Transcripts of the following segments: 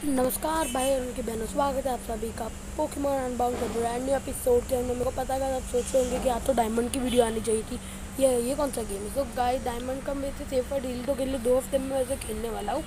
नमस्कार भाई और उनकी बहनों, स्वागत है आप सभी का पोकेमॉन अनबाउंड के ब्रांड न्यू एपिसोड के अंदर। मेरे को पता है आप सोच रहे होंगे कि आज तो डायमंड की वीडियो आनी चाहिए थी। ये कौन सा गेम है? तो गाइस, डायमंड का मेरे से सेफर डील तो के लिए 2 हफ्ते में वैसे खेलने वाला हूँ,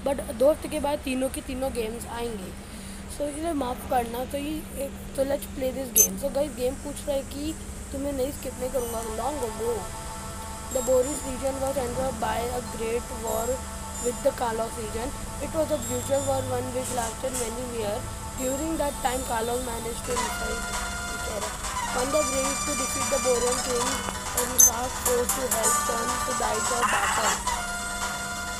बट 2 हफ्ते के बाद तीनों की तीनों गेम्स आएंगे। सो इसलिए माफ़ करना। तो let's play this game. So guys, game पूछ रहा है कि तुम्हें नहीं स्किप नहीं करूँगा। Long ago the Boris region was entered by a great war with the Kalos region. It was a brutal war, one which lasted many years. During that time, Kalos managed to won the brink to defeat the Borean king and asked force to help them to die the battle.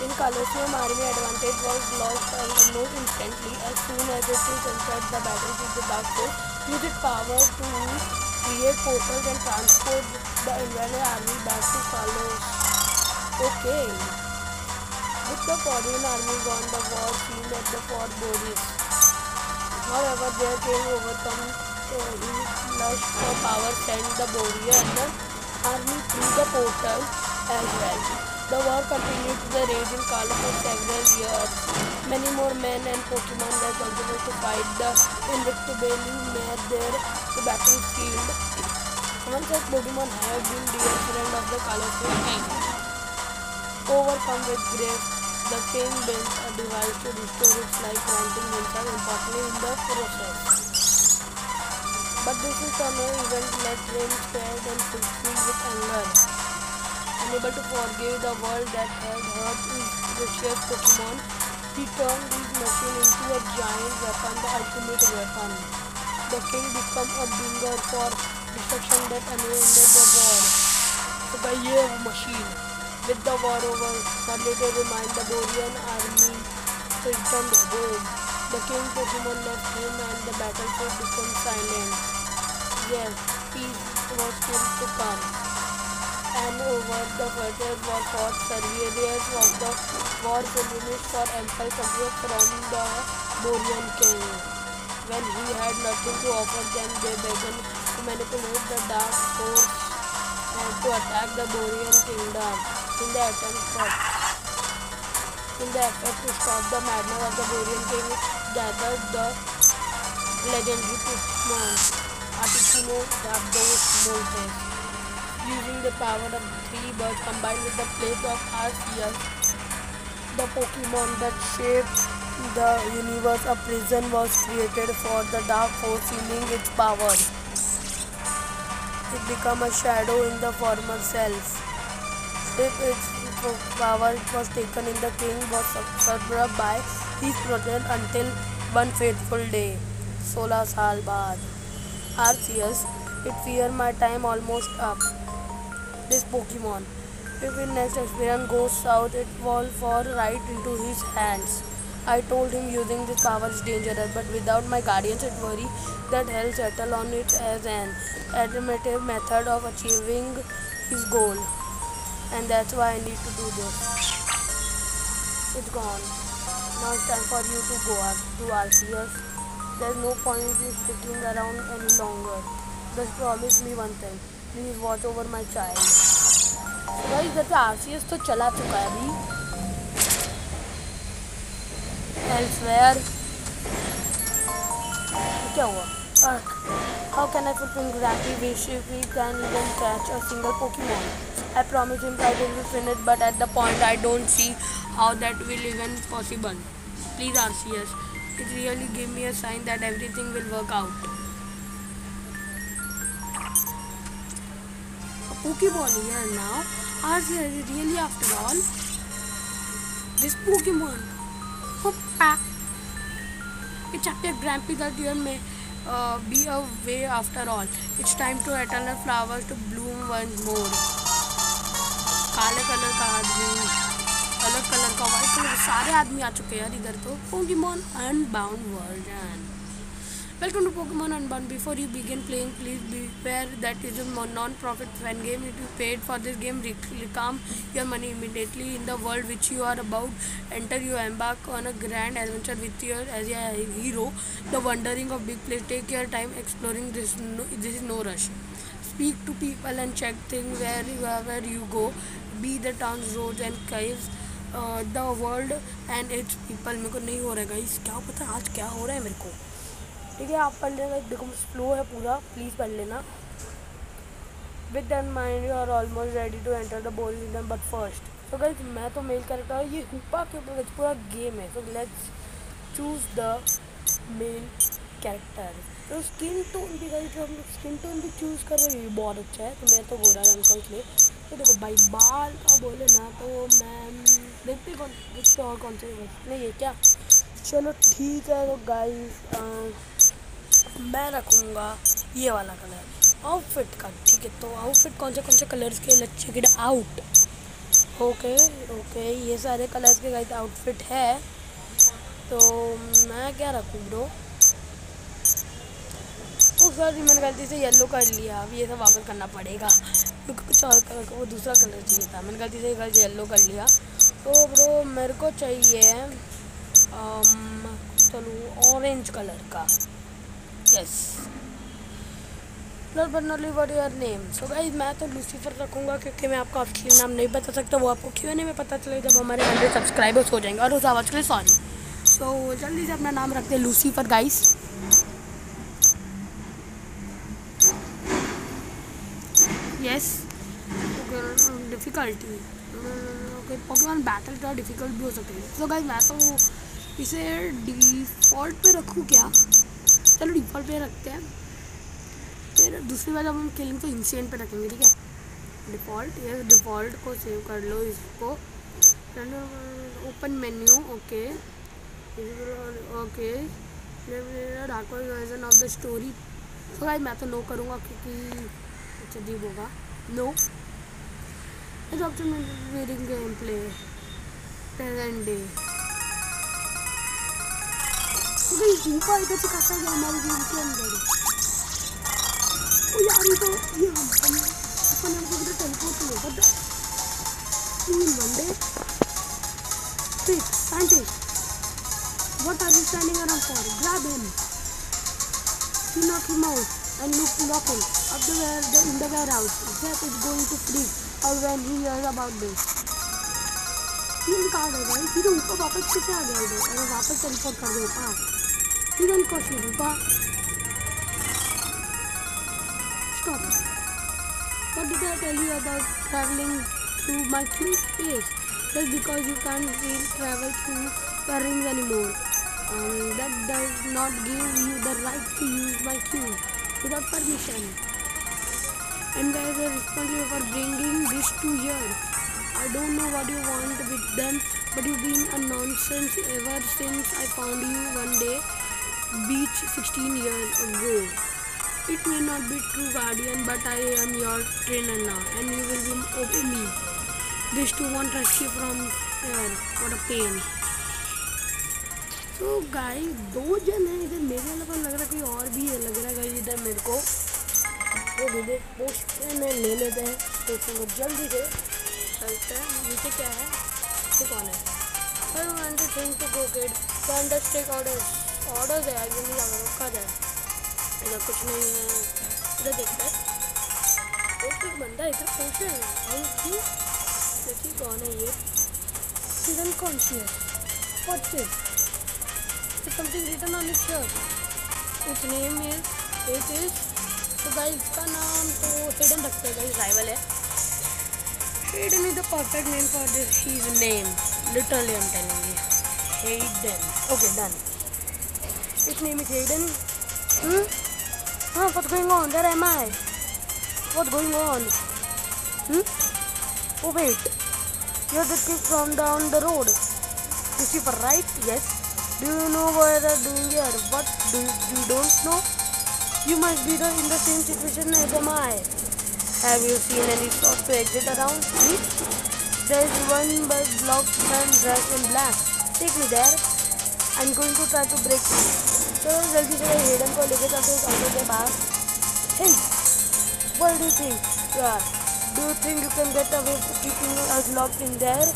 In Colosseum, army advantage was lost almost instantly as soon as it entered the battlefield. The Dark Force used its power to create portals and transport the invaded army back to Kalos. Okay. With the Korean army won the war scene at the Fort Boris. However, their king overcome his lust for power sent the Borean army through the portal as well. The war continued to the rage in Kalos for several years. Many more men and Pokemon were considered to fight the invincibly near their battlefield. Once such Pokemon have been dear friend of the Colosseum king. Overcome with grief, the king built a device to restore its life, granting himself importantly in the process. But this is an event left him scared and filled with anger. Unable to forgive the world that had hurt his precious Pokemon, he turned his machine into a giant weapon, the ultimate weapon. The king became a bringer for destruction that ended the war. So by year machine, with the war over, only to remind the Borean army returned home. The king Pokemon left him and the battlefield became silent. Yes, peace was still to come. And over the frontiers war fought. Surveyors of the war finished for ample support from the Borean king. When he had nothing to offer them, they began to manipulate the Dark Force and to attack the Borean kingdom. In the effort to stop the madness of the Borean king, gathered the legendary Pokemon Articuno, Zapdos, Moltres. Using the power of 3 birds combined with the plate of Arceus, the Pokemon that shaped the universe, a prison was created for the Dark Force, sealing its power. It became a shadow in the former self. If its power was taken in, the king was survived by his protector until one fateful day. 16 साल बाद. Arceus, it fear my time almost up. This Pokemon, if his next experience goes south, it will fall right into his hands. I told him using this power is dangerous, but without my guardians, it worry that he'll settle on it as an alternative method of achieving his goal. And that's why I need to do this. It's gone. Now it's time for you to go to Arceus. There's no point in sticking around any longer. Just promise me one thing. Please watch over my child. So guys, इधर से Arceus तो चला चुका है अभी. Elsewhere. क्या हुआ? How can I fulfill Grampy wish if we can even catch a single Pokemon? I promised him that it will finish, but at the point I don't see how that will even possible. Please Arceus, it really gave me a sign that everything will work out. A Pokeball here now. Arceus, really after all? This Pokemon. Hoppa. It's up to Grampy that year may be a way after all. It's time to eternal flowers to bloom once more. काले colour का आदमी, अलग colour का, white colour का, सारे आदमी आ चुके हैं यार इधर तो. Pokemon Unbound version. Welcome to Pokemon Unbound. Before you begin playing, please beware that it is a non-profit fan game. If you paid for this game, reclaim your money immediately. In the world which you are about enter, you embark on a grand adventure with your as a hero. The wandering of big place. Take your time exploring. This is no rush. Speak to people and check things wherever you go. Be the towns, roads and caves the world and it's people. मेरे को नहीं हो रहा है guys, क्या पता आज क्या हो रहा है मेरे को। ठीक है, आप पढ़ लेना, देखो स्लो है पूरा, प्लीज़ पढ़ लेना। With that mind you are almost ready to enter the bowl season but first. So guys मैं तो मेल कैरेक्टर, ये हुपा के ऊपर पूरा गेम है। So let's choose the male character. तो स्किन टोन भी गाइस, हम लोग स्किन टोन भी चूज़ कर रहे हैं, ये बहुत अच्छा है। तो मैं तो गोरा रंग का इसलिए। तो देखो भाई बाल का बोले ना तो मैं देखते और कौन से नहीं है क्या। चलो ठीक है, तो गाइस मैं रखूँगा ये वाला कलर आउटफिट का। ठीक है, तो आउटफिट कौन से कलर्स के, let's check it out. Okay ये सारे कलर्स के गाइस आउटफिट है। तो मैं क्या रखूँ ब्रो। सॉरी मैंने गलती से येलो कर लिया, अब ये सब वापस करना पड़ेगा क्योंकि कुछ और कलर, वो दूसरा कलर चाहिए था, मैंने गलती से येलो कर लिया। तो ब्रो मेरे को चाहिए चलो ऑरेंज कलर का। Yes, but not what your name. So guys मैं तो लूसीफर रखूँगा क्योंकि मैं आपको असली नाम नहीं बता सकता, वो आपको Q&A में पता चलेगा जब हमारे 100 सब्सक्राइबर्स हो जाएंगे। और उस आवाज़ के लिए सॉरी। सो जल्दी से अपना नाम रखते हैं Lucifer guys. Yes, difficulty okay, Pokemon battle थोड़ा डिफ़िकल्ट भी हो सकता है। तो गाइस मैं तो इसे डिफ़ॉल्ट पे रखूँ क्या, चलो डिफ़ॉल्ट पे रखते हैं। फिर दूसरी बार जब हम खेलेंगे तो इंसेंट पे रखेंगे। ठीक है, डिफ़ॉल्ट, ये डिफ़ॉल्ट को सेव कर लो इसको। Open menu, okay dark version of the story. तो गाइस मैं तो नो करूँगा क्योंकि अजीब होगा। नो इस ऑप्शन में reading game play present day. तो गाइस ऊपर इधर से कैसा गया हमारे गेम के अंदर। ओ यार ये तो ये अपन हमको किधर टेलीपोर्ट हुआ but in one day. Quick, scientist, what are you standing around for? Grab him. You knock him out and lock him up in the warehouse. Jack is going to freak out when he hears about this. तीन card है भाई, फिर ऊपर वापस कैसे आ गया इधर? अरे वापस टेलीपोर्ट कर दो ऊपर। फिर उनको शुरू ऊपर। Stop. What did I tell you about traveling through my cube space? Just because you can't travel through the rings anymore. That does not give you the right to use my cube without permission. And guys are responsible for bringing this to here. I don't know what you want with them, but you've been a nonsense ever since I found you one day beach 16 years ago. It may not be true, Guardian, but I am your trainer now, and you will obey me. This too won't rescue from here. What a pain. So guys, दो जन हैं इधर, मेरे अलावा लग रहा है कोई और भी है, लग रहा है गाइस इधर मेरे को। वो दे पोस्ट में ले लेते हैं, तो जल्दी से चलते हैं। नीचे क्या है, तो कौन है? I want to think to go kid. Can just take orders. Orders है, आगे नहीं जाना, रुका जाए। इधर कुछ नहीं है, इधर देखते हैं। एक बंदा इधर पूछ रहा है, क्यों? देखिए कौन है ये? सीजन कौन सी है? What's this? There's something written on his shirt. Its name is तो गाइस इसका नाम तो हिडन रखते हैं गाइस, राइवल है। Hidden is the perfect name for this his name, literally I am telling you, hidden. Okay done, it's name is hidden. What's going on? Where am I? What's going on? Oh wait, you're the kid from down the road. Lucifer, right? Yes. Do you know what they're doing here? What? You don't know? You must be in the same situation as am I. Have you seen any spots to exit around? There is one bus blocked and dressed in black. Take me there. I'm going to try to break through. तो जल्दी से hidden को लेके चलते हैं auto के पास। Hey, what do you think? Yeah. Do you think you can get away from keeping us locked in there?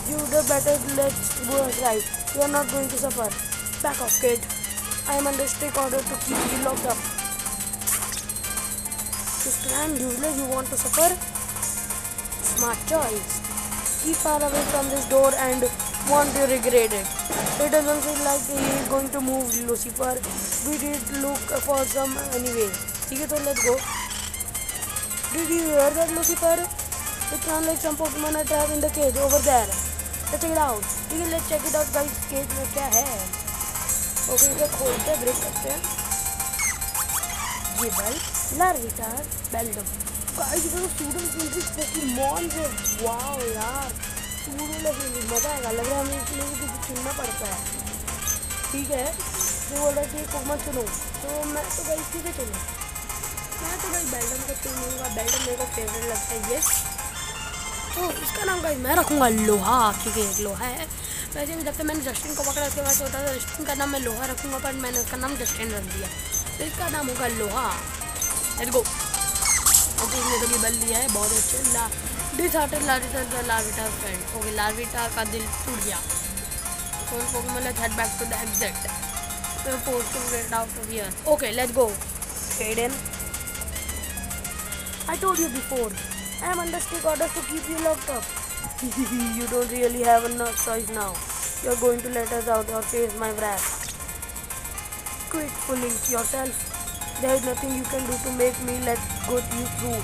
You the better let's go right. You are not going to suffer. Back off, kid. I am under strict order to keep you locked up. This plan useless. You want to suffer? Smart choice. keep far away from this door and won't you regret it. It doesn't feel like he is going to move, Lucifer. We did look for some anyway. ठीक है, तो let's go. Did you hear that, Lucifer? It sounds like some Pokemon are trapped in the cage over there. Let's check it out. ठीक है, let's check it out, guys. Cage में क्या है? Okay, इसे खोलते हैं, ब्रेक करते हैं. Gible, Larvitar, Beldum. गाइस इधर स्टूडेंट मिलिट्री पोकेमॉन है. वाओ यार, स्टूडेंट लगेंगे, मजा आएगा. लग रहा है हमें इसलिए भी कुछ चुनना पड़ता है. ठीक है, तो बोल रहा है कि पोकेमॉन चुनो, तो मैं तो गाइस किसे चुनूँ? मैं तो भाई बेल्डम को चुनूँगा. बेल्डम मेरे को फेवरेट लगता है. यस, तो इसका नाम गाइस मैं रखूँगा लोहा, क्योंकि एक लोहा है. वैसे भी जब तक मैंने जस्टिन को पकड़ा उसके बाद सोचा था जस्टिन का नाम मैं लोहा रखूँगा, पर मैंने उसका नाम जस्टिन रख दिया, तो इसका नाम होगा लोहा. Let's go. ओके, इसने तो गिबल लिया है, बहुत अच्छे. Disheartened Larvitar friend. Okay, Larvitar का दिल टूट गया. तो Pokemon let's head back to the exit. We are forced to get out of here. Okay, let's go. Hayden. I told you before. I am under strict orders to keep you locked up. You don't really have enough choice now. You are going to let us out or face my wrath. Quit fooling yourself. There is nothing you can do to make me let go you through.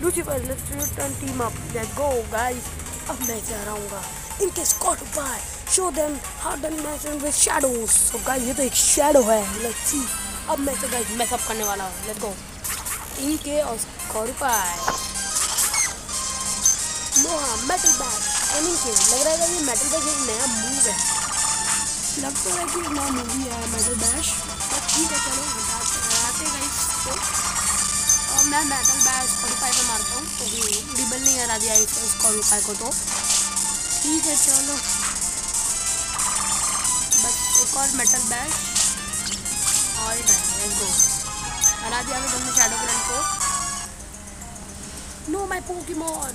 Lucifer, let's return team up. Let's go, guys. अब मैं जा रहा हूँगा. इनके Scott उपाय. Show them how to match with shadows. So guys, ये तो एक shadow है. Let's see. अब मैं तो guys mess up करने वाला हूँ. Let's go. इनके और स्कॉट उपाय. लोहा मेटल बैग. इनके लग रहा है कि ये मेटल बैग एक नया मूव है. लगता है कि एक नया मूवी है मेटल बैश. ठीक है, चलो हटाते गाइस को. और मैं मेटल बैश स्कॉट उपाय पे मारता हूँ, तो डिबल नहीं हरा दिया इसको स्कॉट उपाय को. तो ठीक है, चलो बस एक और मेटल बैश और लेट्स गो. हरा दिया मैं दोनों शैडो ग्रैंड को. No my Pokemon.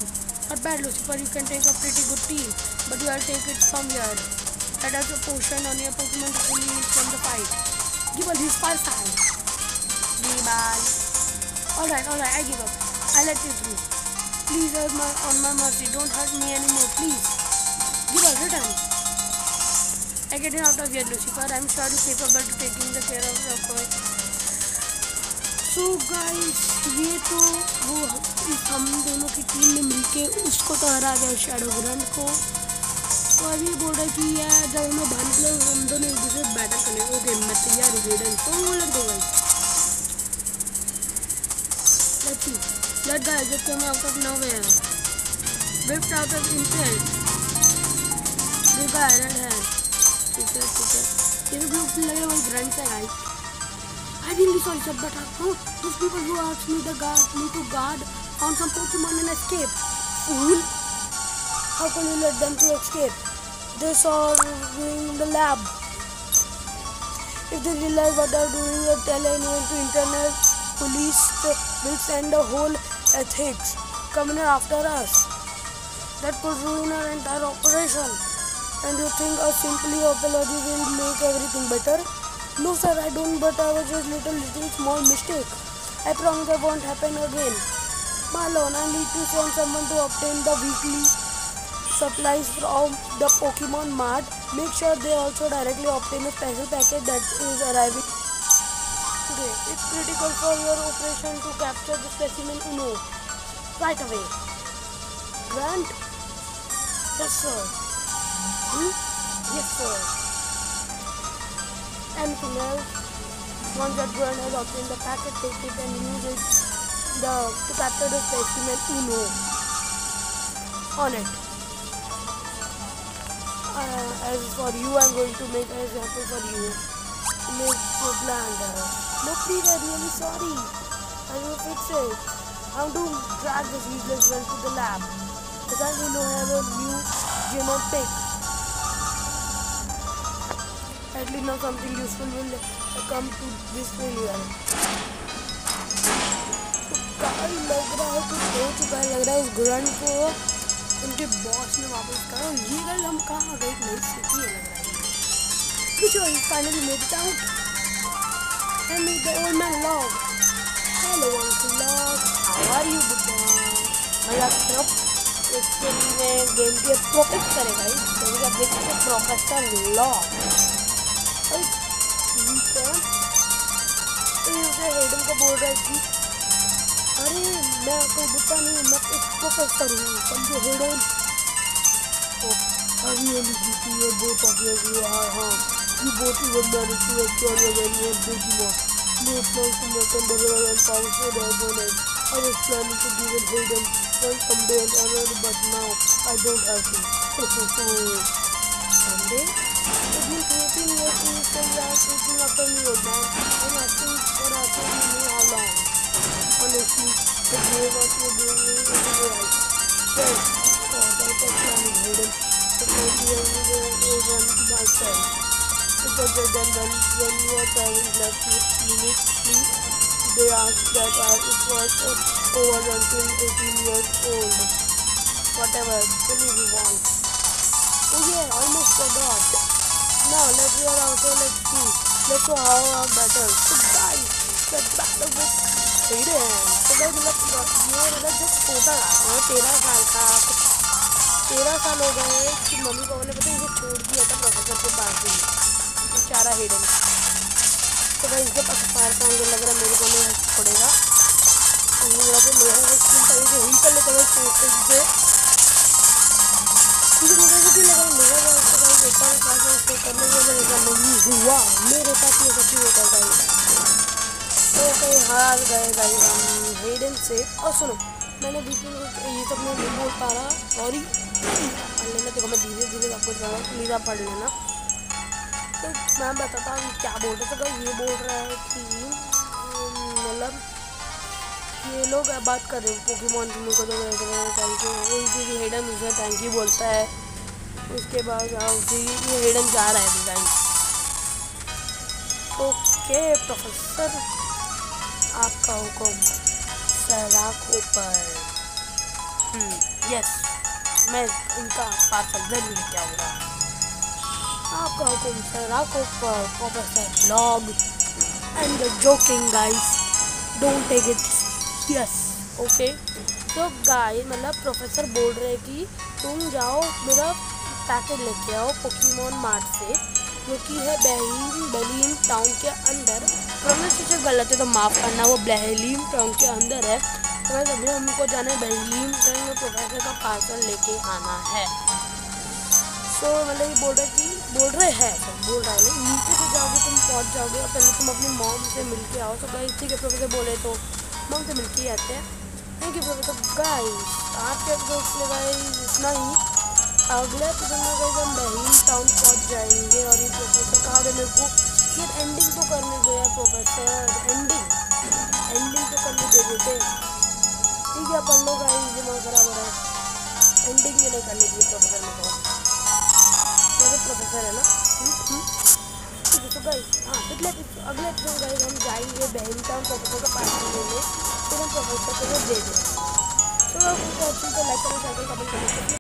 Not bad, Lucifer. You can take a pretty good team, but you have to take it from here. That has a potion on your Pokemon to pull you from the fight. Gible, he's fire sign. Gible. Alright, I give up. I let you through. Please, on my mercy, don't hurt me anymore, please. Gible, return. I get out of here, Lucifer. I'm sure you're capable to taking the care of your boy. So guys, ये तो वो हम दोनों की team ने मिलके उसको तो हरा दिया शैडो ग्रैंड को. तो अभी बोल रहा है कि यार जब हमें बाहर निकले हम दोनों एक दूसरे बैटल करने. ओके, मैं तैयार हूँ रेडन. तो वो लग दो guys. Let's see. Let guys जब हम आउट ऑफ नोवेयर. विफ्ट आउट ऑफ इंटेंट. देखा आयरन है. ठीक है. ये भी लग रहा है वही ग्रैंड से guys. I'm really sorry, sir, but those people who asked me to guard found some Pokemon and escape. Fool! How can you let them to escape? They saw doing in the lab. If they realize what they're doing, they'll tell anyone to internet. Police will send a whole ethics coming after us. That could ruin our entire operation. And you think a simple apology will make everything better? No sir, I don't, but I was just little small mistake. I promise it won't happen again. Marlon, I need to send someone to obtain the weekly supplies from the Pokemon Mart. Make sure they also directly obtain a special package that is arriving today. It's critical for your operation to capture the specimen Uno right away. Grant? Yes sir. Yes sir. Anything else? Once that Grant has obtained the packet, take it and use it to capture the specimen Uno on it. As for you, I'm going to make an example for you. Make your plan. No, please, I'm really sorry. I will fix it. How to drag this useless well to the lab? Because we don't have a new genetic. At least now something useful will come to this failure. तो काफी लग रहा है कुछ हो चुका है. लग रहा है उस ग्रैंड को उनके बॉस ने वापस करा. ये गल हम कहाँ गए नहीं सीखी है लग रहा है. कुछ और finally made it out. And meet the old man Log. Hello Uncle Log. How are you, Buddha? मजाक करो. एक्चुअली में गेम के प्रोटेक्ट करेगा ही, जैसे कि आप देख सकते हैं प्रोफेसर लॉ ठीक है। तो ये हेडन को बोल रहा है कि अरे मैं कोई बुता नहीं, मैं एक प्रोफेसर हूँ, समझो हेडन। तो अभी जीती है बोथ ऑफ यू आर हाँ you both even managed to acquire your very own Pokemon. No plans to make them better and powerful their opponent. I was planning to give it Hayden one someday and another, but now I don't have to. Someday? It's been 13 years since you are taking after me, old man. I'm asking for after you know how long. Honestly, the day what you're doing is right. Well, of course, I was planning Hayden. But maybe I will run myself. Because then when your parents left me, they asked that it was over until 18 years old. Whatever, believe you want. Oh yeah, almost forgot. Now let's go out and let's see. Let's go how our battle. So guys, the battle with Hayden. So guys, ये जब छोटा था 13 साल का, 13 साल हो गए कि मम्मी पापा ने पता इसे छोड़ दिया था प्रोफेसर के पास ही बेचारा हेडन। तो भाई इसके पास फायर का एंगल लग रहा है, मेरे को नहीं पड़ेगा। यहाँ पे लोहा का स्किन तरीके हिल कर लेते हैं सोचते से मुझे मुझे लग रहा है लोहा का उसका कहीं देखा है पास उसको करने के लिए ऐसा नहीं हुआ, मेरे साथ ये सच्ची होता है भाई। तो कहीं हार गए भाई हम हेडन से। और सुनो, मैंने बीच में ये सब मैं नहीं बोल पा रहा, सॉरी पढ़ लेना। देखो मैं धीरे धीरे सब कुछ रहा हूँ, प्लीज़ आप पढ़ लेना। तो मैं बताता हूँ क्या बोल रहे थे। तो ये बोल रहा है कि मतलब ये लोग बात कर रहे हैं पोकेमॉन को तो थैंक यू, इसी हेडन उसे थैंक यू बोलता है। उसके बाद ये हेडन जा रहा है गाइस। ओके प्रोफेसर, आपका हुक्म सलाखों पर। यस, मैं इनका पार्सल जरूर लेके आऊँगा। आपका हुक्म सलाखों पर professor log. And joking guys, don't take it yes okay. तो गाइस मतलब प्रोफेसर बोल रहे हैं कि तुम जाओ मेरा पैकेट लेके आओ पोकेमॉन मार्ट से, जो कि है बेहलीम टाउन के अंदर। प्रोनाउंसिएशन गलत है तो माफ़ करना, वो बेहलीम टाउन के अंदर है। तो अभी हमको जाना है बेहलीम टाउन में, प्रोफेसर का पार्सल लेके आना है। तो मतलब ये बोल रहा है कि बोल रहा है नहीं, नीचे से जाओगे तुम पहुंच जाओगे और पहले तुम अपनी मॉम से मिल के आओ। तो गाइस ठीक है, प्रोफेसर बोले तो मॉम से मिल के ही आते हैं। Thank you professor. गाइस आज के एपिसोड में गाइस इतना ही। अगले एपिसोड में गाइस हम बेहलीम टाउन पहुंच जाएंगे। और ये प्रोफेसर कहा गया मेरे को यार एंडिंग तो करने दो यार प्रोफेसर, एंडिंग तो करने दे देते। ठीक है पढ़ लो गाइस, दिमाग खराब हो रहा है। एंडिंग भी नहीं करने दिए प्रोफेसर ने, तो प्रोफेसर है ना। ठीक है तो गाइस हाँ अगले एपिसोड गाइस हम जाएंगे बेहलीम टाउन प्रोफेसर का पार्सल लेने, फिर हम प्रोफेसर को दे देंगे। तो लाइक करें, कमेंट करें।